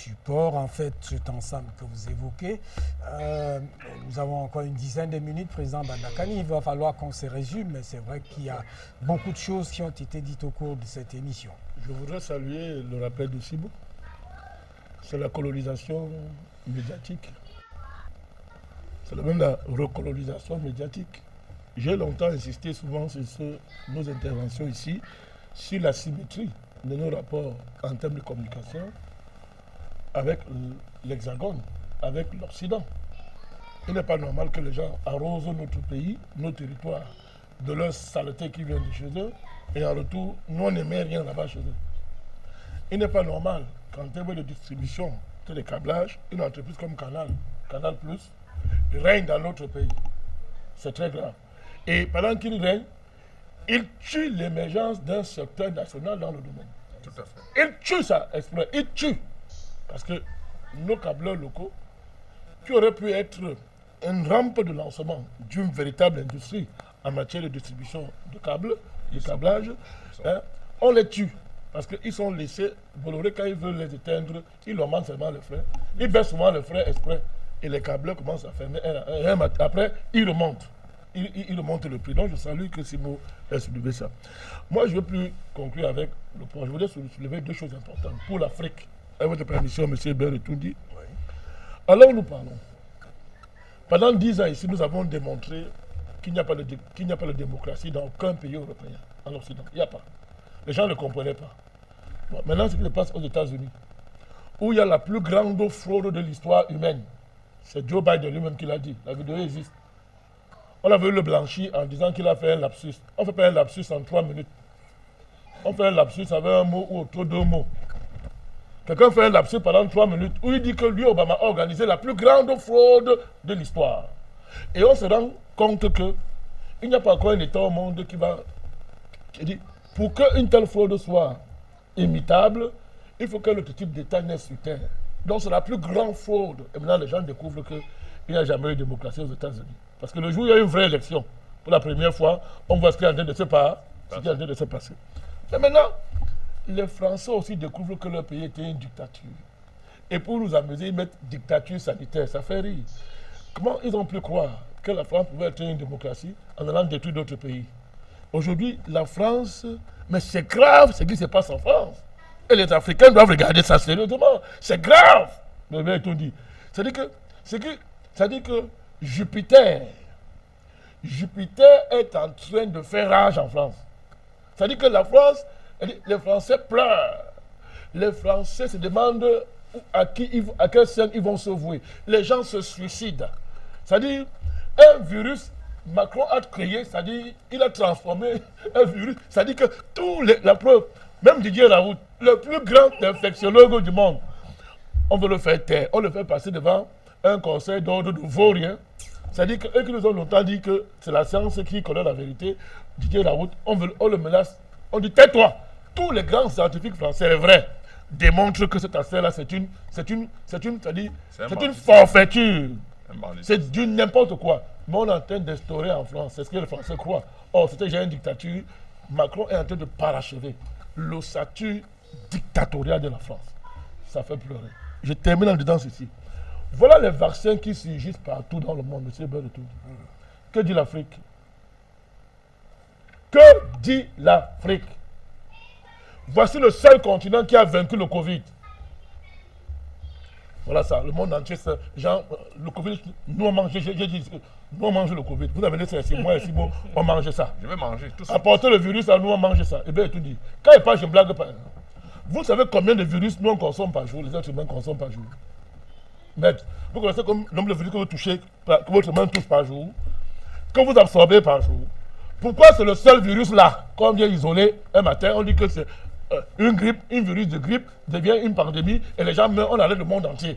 support, en fait, cet ensemble que vous évoquez. Nous avons encore une dizaine de minutes, Président Bandakani. Il va falloir qu'on se résume, mais c'est vrai qu'il y a beaucoup de choses qui ont été dites au cours de cette émission. Je voudrais saluer le rappel de Sibo. C'est la colonisation médiatique. C'est même la recolonisation médiatique. J'ai longtemps insisté souvent sur nos interventions ici, sur la symétrie de nos rapports en termes de communication avec l'Hexagone, avec l'Occident. Il n'est pas normal que les gens arrosent notre pays, nos territoires, de leur saleté qui vient de chez eux, et en retour, nous on n'aimait rien là-bas chez eux. Il n'est pas normal qu'en termes de distribution, de câblage, une entreprise comme Canal Plus, règne dans notre pays. C'est très grave. Et pendant qu'il règne, il tue l'émergence d'un secteur national dans le domaine. Tout à fait. Il tue ça, exprès. Il tue. Parce que nos câbleurs locaux, qui auraient pu être une rampe de lancement d'une véritable industrie en matière de distribution de câbles, de câblage, on les tue. Parce qu'ils sont laissés, Bolloré, quand ils veulent les éteindre, ils leur mandent seulement le frais. Ils baissent souvent le frais exprès. Et les câbleurs commencent à fermer. Après, ils remontent. Ils remontent le prix. Donc, je salue que Simo ait soulevé ça. Moi, je ne veux plus conclure avec le point. Je voudrais soulever deux choses importantes pour l'Afrique. Avec votre permission, M. Berretoundi. Oui. Alors, nous parlons. Pendant 10 ans ici, nous avons démontré qu'il n'y a pas de démocratie dans aucun pays européen, en Occident. Il n'y a pas. Les gens ne comprenaient pas. Bon, maintenant, ce qui se passe aux États-Unis, où il y a la plus grande fraude de l'histoire humaine. C'est Joe Biden lui-même qui l'a dit. La vidéo existe. On a voulu le blanchir en disant qu'il a fait un lapsus. On fait pas un lapsus en 3 minutes. On fait un lapsus avec un mot ou autour de 2 mots. Quelqu'un fait un lapsus pendant 3 minutes où il dit que lui, Obama, a organisé la plus grande fraude de l'histoire. Et on se rend compte qu'il n'y a pas encore un État au monde qui dit pour qu'une telle fraude soit imitable, il faut que l'autre type d'État naisse sur Terre. Donc c'est la plus grande fraude. Et maintenant, les gens découvrent qu'il n'y a jamais eu de démocratie aux États-Unis. Parce que le jour où il y a eu une vraie élection, pour la première fois, on voit ce qui est en train de se passer. Mais maintenant, les Français aussi découvrent que leur pays était une dictature. Et pour nous amuser, ils mettent dictature sanitaire. Ça fait rire. Comment ils ont pu croire que la France pouvait être une démocratie en allant détruire d'autres pays? Aujourd'hui, la France, mais c'est grave ce qui se passe en France. Et les Africains doivent regarder ça sérieusement. C'est grave. Le tout dit. C'est-à-dire que Jupiter est en train de faire rage en France. C'est-à-dire que la France, les Français pleurent. Les Français se demandent à quelle scène ils vont se vouer. Les gens se suicident. C'est-à-dire, un virus, Macron a créé, c'est-à-dire, il a transformé un virus. C'est-à-dire que la preuve, même Didier Raoult, le plus grand infectiologue du monde, on veut le faire taire, on le fait passer devant un conseil d'ordre de vaurien. C'est-à-dire qu'eux qui nous ont longtemps dit que c'est la science qui connaît la vérité, Didier Raoult, on le menace, on dit tais-toi. Tous les grands scientifiques français, les vrais, démontrent que cette affaire-là, c'est une forfaiture. C'est du n'importe quoi. Mais on est en train d'instaurer en France, c'est ce que les Français croient. Or, c'était déjà une dictature. Macron est en train de parachever l'ossature dictatoriale de la France. Ça fait pleurer. Je termine en disant ceci. Voilà les vaccins qui surgissent partout dans le monde, M. Berretoundi. Que dit l'Afrique? Que dit l'Afrique? Voici le seul continent qui a vaincu le Covid. Voilà ça, le monde entier, genre, le Covid, nous on mange, j'ai dit, nous on mange le Covid. Vous avez laissé, c'est moi et Simon, on mange ça. Je vais manger tout ça. Apporter le virus à nous, on mange ça. Et bien, tout dit. Quand il parle, je ne blague pas. Vous savez combien de virus nous on consomme par jour, les êtres humains consomment par jour? Mais vous connaissez comme le nombre de virus que vous touchez, que votre main touche par jour, que vous absorbez par jour. Pourquoi c'est le seul virus là, qu'on vient isoler un matin, on dit que c'est une grippe, un virus de grippe devient une pandémie et les gens meurent, on arrête le monde entier.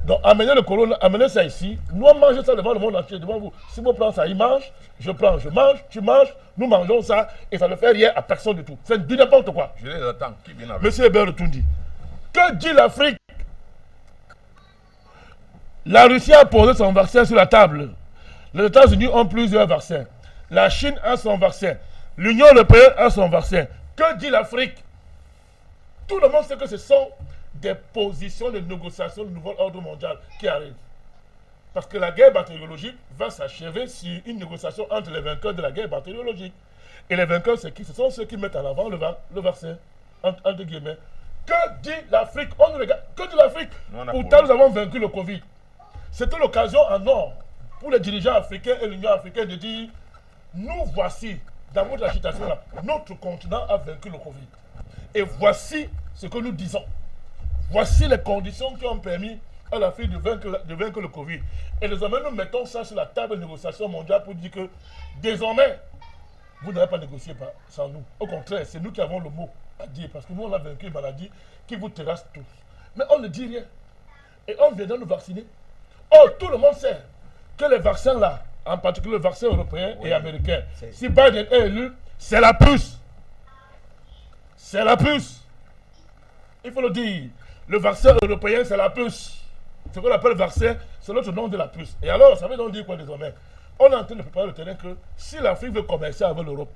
Donc amenez le corona, amenez ça ici, nous on mange ça devant le monde entier, devant vous. Si vous prenez ça, il mange, je prends, je mange, tu manges, nous mangeons ça et ça ne fait rien à personne du tout. C'est du n'importe quoi. Je les attends, qui vient avec? Monsieur Berretoundi, que dit l'Afrique? La Russie a posé son vaccin sur la table. Les États-Unis ont plusieurs vaccins. La Chine a son vaccin. L'Union européenne a son vaccin. Que dit l'Afrique? Tout le monde sait que ce sont des positions de négociation du nouvel ordre mondial qui arrive. Parce que la guerre bactériologique va s'achever sur une négociation entre les vainqueurs de la guerre bactériologique. Et les vainqueurs, c'est qui? Ce sont ceux qui mettent en avant le vaccin, entre guillemets. Que dit l'Afrique? On nous regarde. Que dit l'Afrique? Pourtant, nous avons vaincu le Covid. C'était l'occasion en or pour les dirigeants africains et l'Union africaine de dire, nous voici, dans votre agitation-là, notre continent a vaincu le Covid. Et voici ce que nous disons. Voici les conditions qui ont permis à l'Afrique de vaincre le Covid. Et désormais, nous mettons ça sur la table de négociation mondiale pour dire que désormais, vous n'allez pas négocier sans nous. Au contraire, c'est nous qui avons le mot à dire. Parce que nous, on a vaincu une maladie qui vous terrasse tous. Mais on ne dit rien. Et on vient de nous vacciner. Oh, tout le monde sait que les vaccins là, en particulier le vaccin européen et américain, si Biden est élu, c'est la puce. C'est la puce. Il faut le dire. Le vaccin européen, c'est la puce. Ce qu'on appelle vaccin, c'est l'autre nom de la puce. Et alors, ça veut donc dire quoi désormais? On est en train de préparer le terrain que si l'Afrique veut commercer avec l'Europe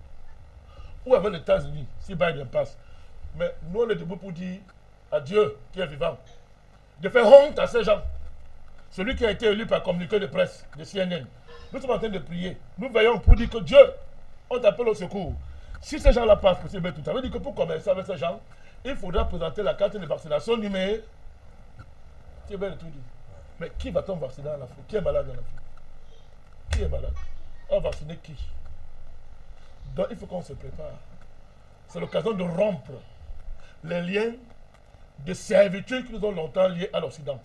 ou avec les États-Unis, si Biden passe, mais nous, on est debout pour dire à Dieu qui est vivant, de faire honte à ces gens. Celui qui a été élu par communiqué de presse de CNN. Nous sommes en train de prier. Nous veillons pour dire que Dieu, on t'appelle au secours. Si ces gens-là passent, ça veut dire que pour commercer avec ces gens, il faudra présenter la carte de vaccination numérique. Tu es bien tout dit. Mais qui va-t-on vacciner en Afrique? Qui est malade en Afrique? Qui est malade? On va vacciner qui? Donc il faut qu'on se prépare. C'est l'occasion de rompre les liens de servitude qui nous ont longtemps liés à l'Occident.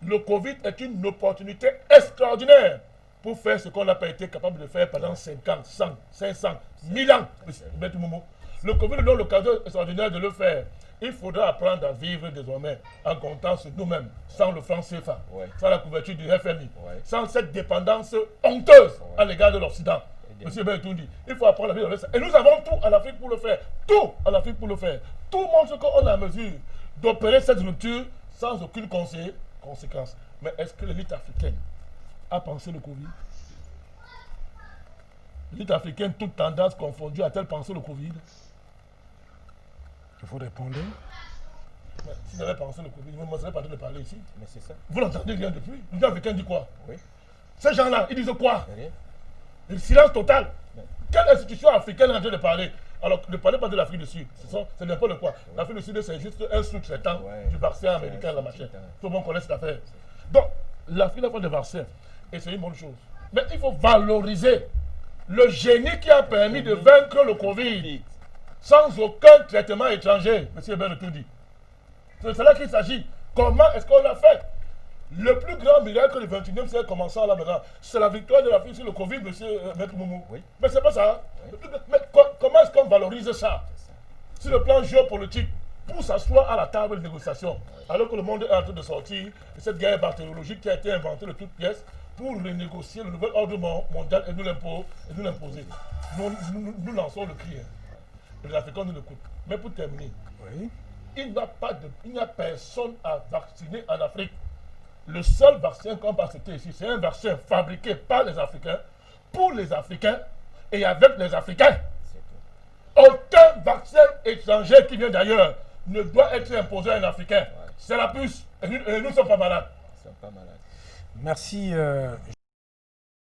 Le Covid est une opportunité extraordinaire pour faire ce qu'on n'a pas été capable de faire pendant 50, 100, 500, 1000 ans. Le Covid nous donne l'occasion extraordinaire de le faire. Il faudra apprendre à vivre désormais en comptant sur nous-mêmes, sans le franc CFA, sans la couverture du FMI, sans cette dépendance honteuse à l'égard de l'Occident. Monsieur Bertoundi, il faut apprendre à vivre avec ça. Et nous avons tout en Afrique pour le faire. Tout en Afrique pour le faire. Tout montre qu'on a la mesure d'opérer cette rupture sans aucune conséquence. Mais est-ce que l'élite africaine a pensé le Covid? L'élite africaine, toute tendance confondue, a-t-elle pensé le Covid? Il faut répondre. Si j'avais pensé le Covid, je ne serais pas en train de parler ici. Mais c'est ça. Vous n'entendez rien depuis. L'Union africaine dit quoi? Oui. Ces gens-là, ils disent quoi? Rien. Le silence total. Quelle institution africaine est en train de parler? Alors, ne parlez pas de l'Afrique du Sud. C'est n'importe quoi. L'Afrique du Sud, c'est juste un sous-traitant du vaccin américain, la machin. Tout le monde connaît cette affaire. Donc, l'Afrique a fait des vaccins. Et c'est une bonne chose. Mais il faut valoriser le génie qui a permis de vaincre le Covid sans aucun traitement étranger. Monsieur Bertoundi. C'est là qu'il s'agit. Comment est-ce qu'on l'a fait? Le plus grand miracle du 21e siècle commençant là maintenant, c'est la victoire de l'Afrique sur le Covid, monsieur Maître Moumou. Oui. Mais c'est pas ça. Oui. Mais comment est-ce qu'on valorise ça? Sur le plan géopolitique, pour s'asseoir à la table de négociation, alors que le monde est en train de sortir de cette guerre bactériologique qui a été inventée de toutes pièces pour renégocier le nouvel ordre mondial et nous l'imposer. Nous lançons le cri. Les Africains nous l'écoutent. Mais pour terminer, il n'y a personne à vacciner en Afrique. Le seul vaccin qu'on va accepter ici, c'est un vaccin fabriqué par les Africains, pour les Africains et avec les Africains. Aucun vaccin étranger qui vient d'ailleurs ne doit être imposé à un Africain. C'est la puce. Et nous ne sommes pas malades. Merci.